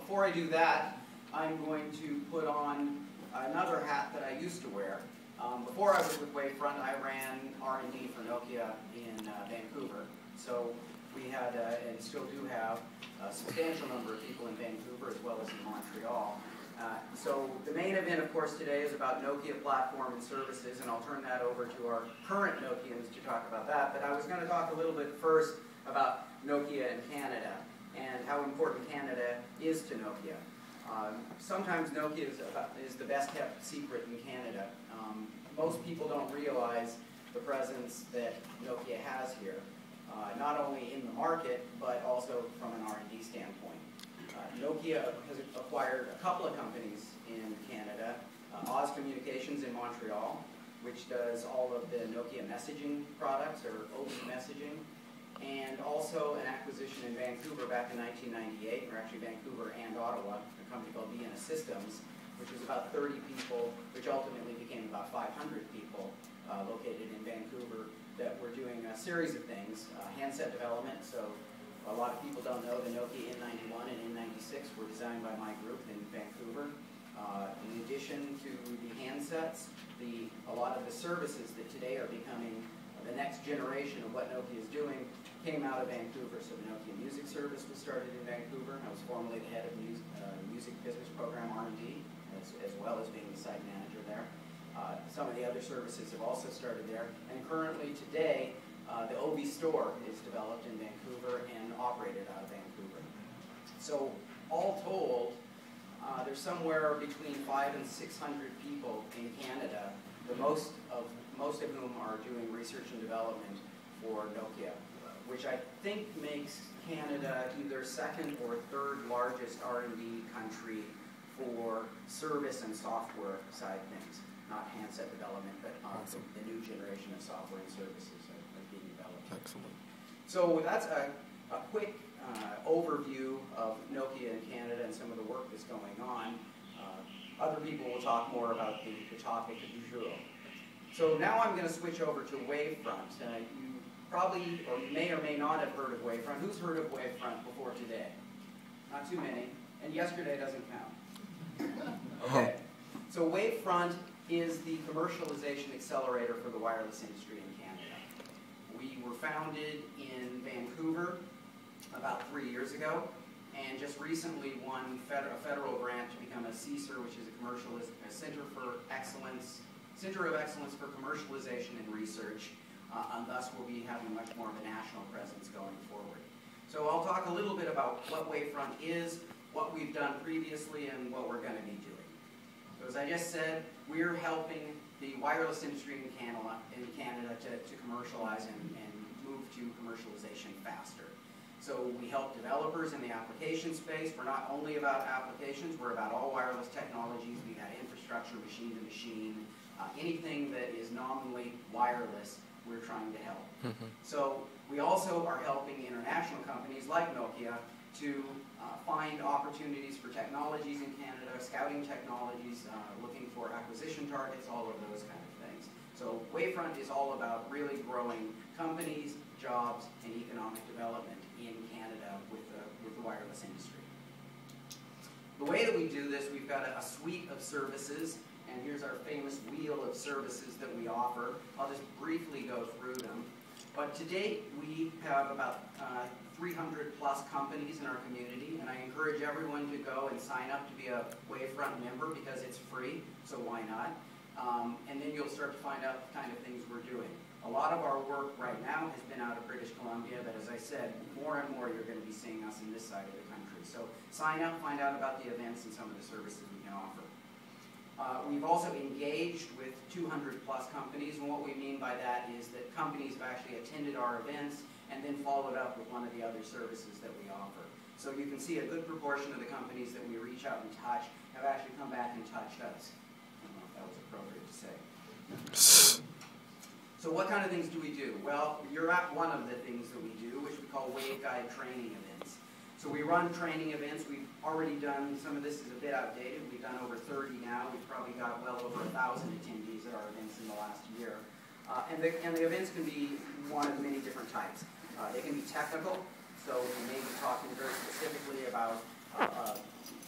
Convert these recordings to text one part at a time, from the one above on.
before I do that, I'm going to put on another hat that I used to wear. Before I was with Wavefront, I ran R&D for Nokia in Vancouver. So we had, and still do have, a substantial number of people in Vancouver as well as in Montreal. So the main event, of course, today is about Nokia platform and services, and I'll turn that over to our current Nokians to talk about that. But I was going to talk a little bit first about Nokia in Canada and how important Canada is to Nokia. Sometimes Nokia is the best kept secret in Canada. Most people don't realize the presence that Nokia has here, not only in the market, but also from an R&D standpoint. Nokia has acquired a couple of companies in Canada, Oz Communications in Montreal, which does all of the Nokia messaging products, or OV messaging, and also an acquisition in Vancouver back in 1998, or actually Vancouver and Ottawa, a company called Vienna Systems, which was about 30 people, which ultimately became about 500 people located in Vancouver that were doing a series of things. Handset development, so a lot of people don't know the Nokia N91 and N96 were designed by my group in Vancouver. In addition to the handsets, a lot of the services that today are becoming the next generation of what Nokia is doing came out of Vancouver. So the Nokia Music Service was started in Vancouver. I was formerly the head of Music Business Program R&D, as well as being the site manager there. Some of the other services have also started there. And currently today, the OV store is developed in Vancouver and operated out of Vancouver. So all told, there's somewhere between 500 and 600 people in Canada, most of whom are doing research and development for Nokia, which I think makes Canada either second or third largest R&D country for service and software side things, not handset development, but awesome. The new generation of software and services are being developed. Excellent. So that's a quick overview of Nokia in Canada and some of the work that's going on. Other people will talk more about the topic du jour. So now I'm going to switch over to Wavefront. You probably, or you may or may not have heard of Wavefront. Who's heard of Wavefront before today? Not too many. And yesterday doesn't count. Okay. So Wavefront is the commercialization accelerator for the wireless industry in Canada. We were founded in Vancouver about 3 years ago, and just recently won a federal grant to become a CSER, which is a Center of Excellence for Commercialization and Research, and thus we'll be having much more of a national presence going forward. So I'll talk a little bit about what Wavefront is, what we've done previously, and what we're going to be doing. So as I just said, we're helping the wireless industry in Canada to commercialize and move to commercialization faster. So we help developers in the application space. We're not only about applications, we're about all wireless technologies. We've got infrastructure, machine-to-machine, anything that is nominally wireless, we're trying to help. So we also are helping international companies like Nokia to find opportunities for technologies in Canada, scouting technologies, looking for acquisition targets, all of those kind of things. So Wavefront is all about really growing companies, jobs, and economic development in Canada with the wireless industry. The way that we do this, we've got a suite of services, and here's our famous wheel of services that we offer. I'll just briefly go through them. But to date, we have about 300 plus companies in our community, and I encourage everyone to go and sign up to be a Wavefront member because it's free, so why not? And then you'll start to find out the kind of things we're doing. A lot of our work right now has been out of British Columbia, but as I said, more and more you're going to be seeing us in this side of the country. So sign up, find out about the events and some of the services we can offer. We've also engaged with 200 plus companies, and what we mean by that is that companies have actually attended our events and then followed up with one of the other services that we offer. So you can see a good proportion of the companies that we reach out and touch have actually come back and touched us. I don't know if that was appropriate to say. So what kind of things do we do? Well, you're at one of the things that we do, which we call WaveGuide training events. So we run training events. We've already done, some of this is a bit outdated. We've done over 30 now. We've probably got well over 1,000 attendees at our events in the last year. And the events can be one of many different types. They can be technical, so we may be talking very specifically about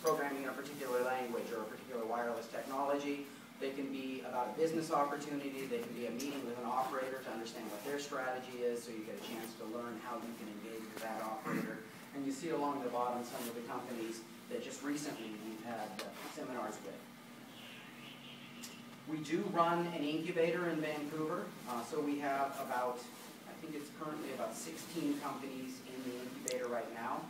programming in a particular language or a particular wireless technology. They can be about a business opportunity. They can be a meeting with an operator to understand what their strategy is, so you get a chance to learn how you can engage with that operator. And you see along the bottom some of the companies that just recently we've had seminars with. We do run an incubator in Vancouver, so we have about, I think it's currently about 16 companies in the incubator right now,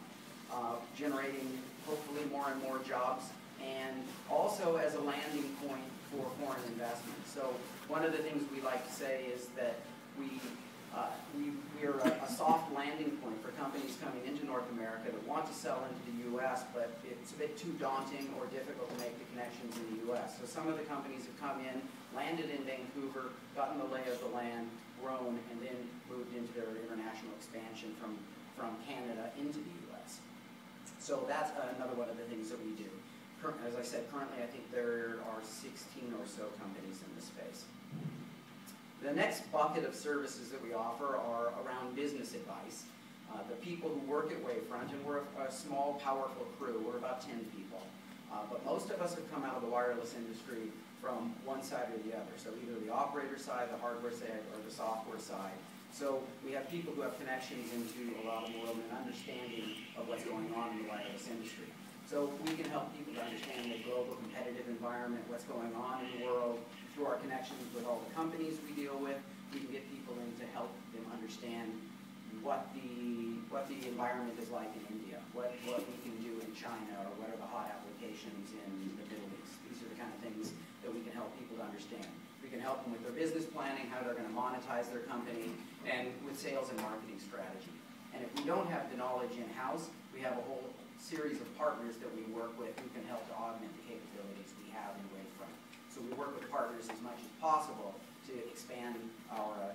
generating hopefully more and more jobs, and also as a landing point for foreign investment. So one of the things we like to say is that we're a soft landing point for companies coming into North America that want to sell into the U.S., but it's a bit too daunting or difficult to make the connections in the U.S. So some of the companies have come in, landed in Vancouver, gotten the lay of the land, grown, and then moved into their international expansion from Canada into the U.S. So that's another one of the things that we do. As I said, currently I think there are 16 or so companies in this space. The next bucket of services that we offer are around business advice. The people who work at Wavefront, and we're a small, powerful crew, we're about 10 people. But most of us have come out of the wireless industry from one side or the other. So either the operator side, the hardware side, or the software side. So we have people who have connections into a lot of the world and an understanding of what's going on in the wireless industry. So we can help people to understand the global competitive environment, what's going on in the world. Through our connections with all the companies we deal with, we can get people in to help them understand what the environment is like in India, what we can do in China, or what are the hot applications in the Middle East. These are the kind of things that we can help people to understand. We can help them with their business planning, how they're going to monetize their company, and with sales and marketing strategy. And if we don't have the knowledge in-house, we have a whole series of partners that we work with who can help to augment the capabilities we have in Wavefront. So we work with partners as much as possible to expand our